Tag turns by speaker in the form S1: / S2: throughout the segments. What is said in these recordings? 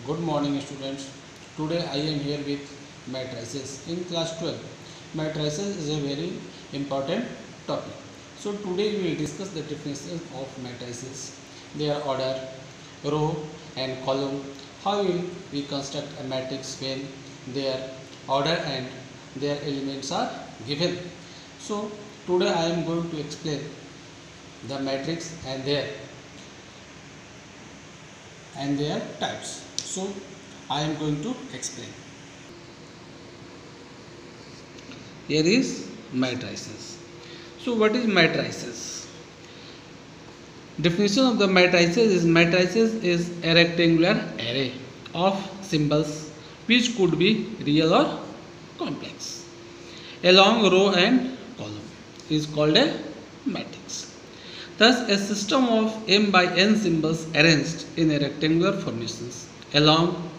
S1: Good morning students. Today I am here with matrices in class 12. Matrices is a very important topic. So today we will discuss the definition of matrices, their order, row and column. How will we construct a matrix when their order and their elements are given. So today I am going to explain the matrix and their types. So I am going to explain. Here is matrices. So what is matrices? Definition of the matrices is a rectangular array of symbols which could be real or complex. A long row and column is called a matrix. Thus, a system of m by n symbols arranged in a rectangular formations along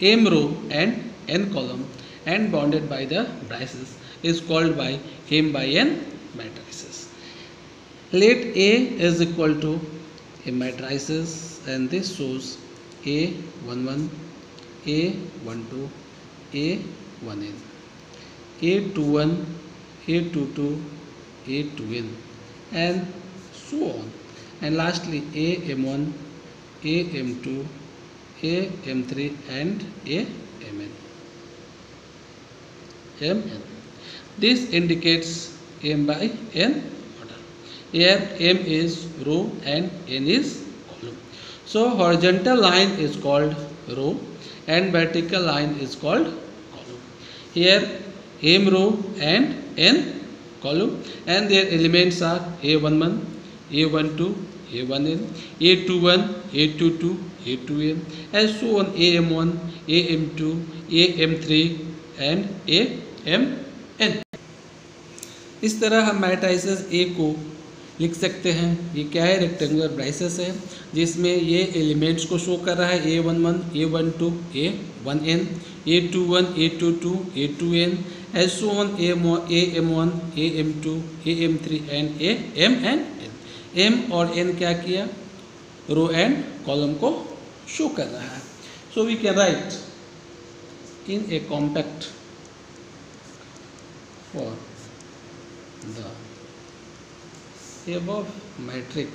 S1: m row and n column and bounded by the braces is called by m by n matrices. Let A is equal to a matrices, and this shows A11, A12, A1n, A21, A22, A2n, and so on, and lastly AM1, AM2, AM3 and Mn. This indicates m by n order. Here m is row and n is column. So horizontal line is called row and vertical line is called column. Here m row and n column, and their elements are A11, A12, A1n, A21, A22, A2n, and so on, AM1, AM2, AM3 and AMN. इस तरह हम matrices ए को लिख सकते हैं. ये क्या है? रेक्टेंगुलर ब्राइसेस है जिसमें ये एलिमेंट्स को शो कर रहा है A11, A12, A1n, A21, A22, A2n, and so on, AM1, AM2, AM3 and AMN. M और n क्या किया? रो एंड कॉलम को शो कर रहा है. So we can write in a compact for the above matrix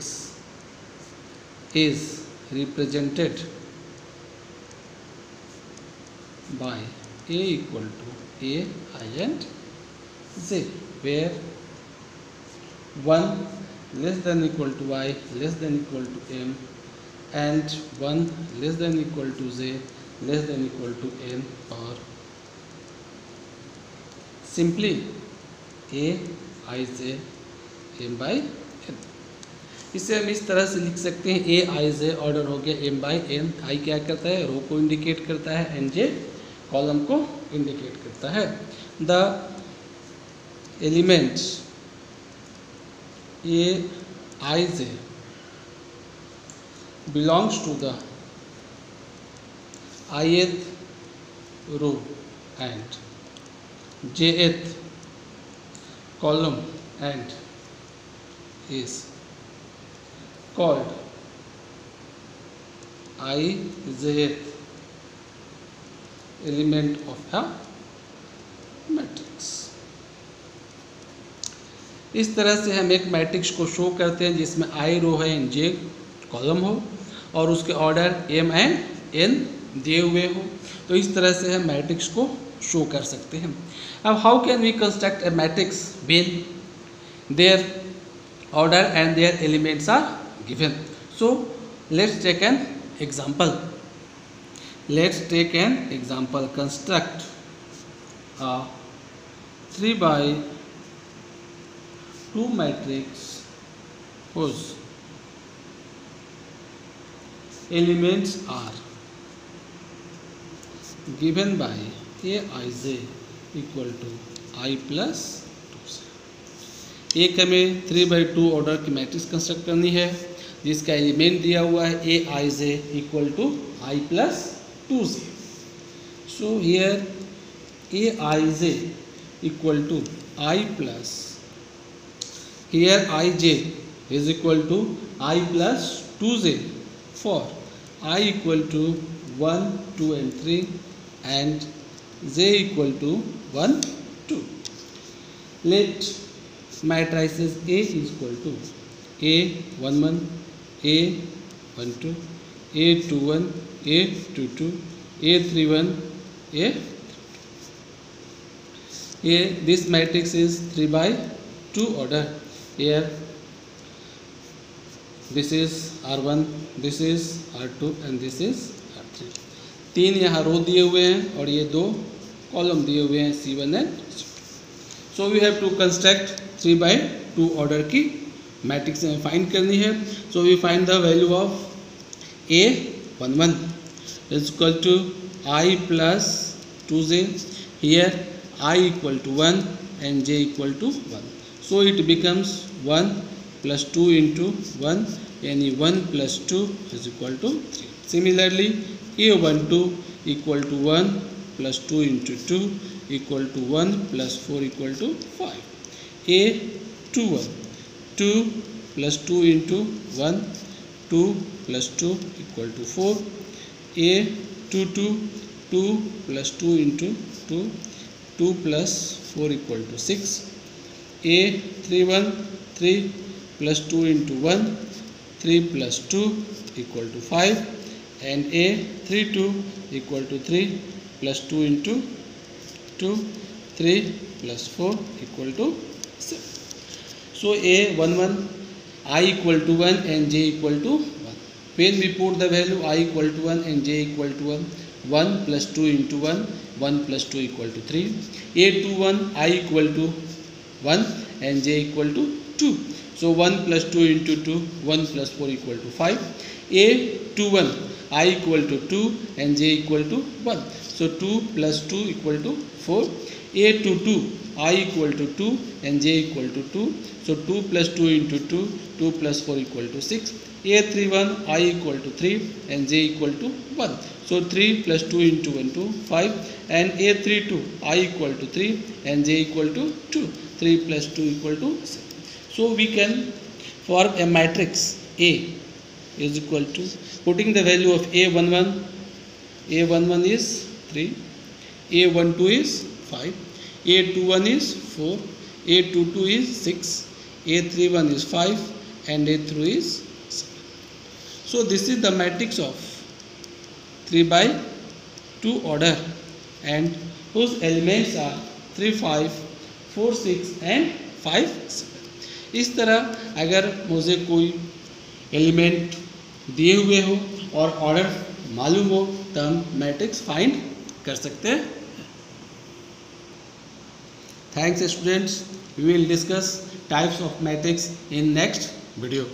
S1: is represented by A equal to A, I and Z, where 1 less than equal to I less than equal to M and 1 less than equal to Z less than equal to N, or simply A I J M by N. इसे हम इस तरह से लिख सकते हैं. A I J order हो गया M by N. I क्या करता है? रो को इंडिकेट करता है. N J कॉलम को इंडिकेट करता है. The elements A I J belongs to the ith row and jth column and is called ijth element of a matrix. इस तरह से हम एक मैट्रिक्स को शो करते हैं जिसमें आई रो है एंड जे कॉलम हो और उसके ऑर्डर एम एंड एन दिए हुए हो. तो इस तरह से हम मैट्रिक्स को शो कर सकते हैं. अब how can we construct a matrix when their order and their elements are given. So let's take an example. Construct a 3 by 2 matrix whose elements are given by Aij equal to I plus 2. एक हमें 3 by 2 order की matrix construct करनी है जिसका element दिया हुआ है Aij equal to I plus 2j. So here Aij equal to I plus, here Ij is equal to I plus 2j for I equal to 1, 2 and 3, and J equal to 1, 2. Let matrices A is equal to A 1 1, A 1 2, A 2 1, A 2 2, A 3 1, A. This matrix is 3 by 2 order. Here this is R1, this is R2 and this is R3. 3 यहाँ रो दिए हुए हैं और ये 2 column दिए हुए हैं C1 and C2. So we have to construct 3 by 2 order की मैट्रिक्स में फाइंड करनी है. So we find the value of A11 is equal to I plus 2j. Here I equal to 1 and j equal to 1. So it becomes 1 plus 2 into 1, and 1 plus 2 is equal to 3. Similarly, A12 equal to 1 plus 2 into 2 equal to 1 plus 4 equal to 5. A21 2 plus 2 into 1, 2 plus 2 equal to 4. A22 2 plus 2 into 2, 2 plus 4 equal to 6. A31 3 plus 2 into 1, 3 plus 2 equal to 5, and A32 equal to 3 plus 2 into 2, 3 plus 4 equal to 7. So A11 I equal to 1 and j equal to 1. When we put the value I equal to 1 and j equal to 1, 1 plus 2 into 1, 1 plus 2 equal to 3. A21 I equal to 1 and j equal to 2. So 1 plus 2 into 2, 1 plus 4 equal to 5. A21 I equal to 2 and j equal to 1. So 2 plus 2 equal to 4. A22 I equal to 2 and j equal to 2. So 2 plus 2 into 2, 2 plus 4 equal to 6. A31 I equal to 3 and j equal to 1. So 3 plus 2 into 1 to 5. And A32 I equal to 3 and j equal to 2. 3 plus 2 equal to 7. So we can form a matrix A is equal to, putting the value of A11 is 3, A12 is 5, A21 is 4, A22 is 6, A31 is 5, and A3 is 7. So this is the matrix of 3 by 2 order and whose elements are 3 5, 4 6 and 5 7. इस तरह अगर मुझे कोई element दिए हुए हो और order मालूम हो तो हम मैट्रिक्स फाइंड कर सकते हैं. Thanks students. We will discuss types of matrix in next video.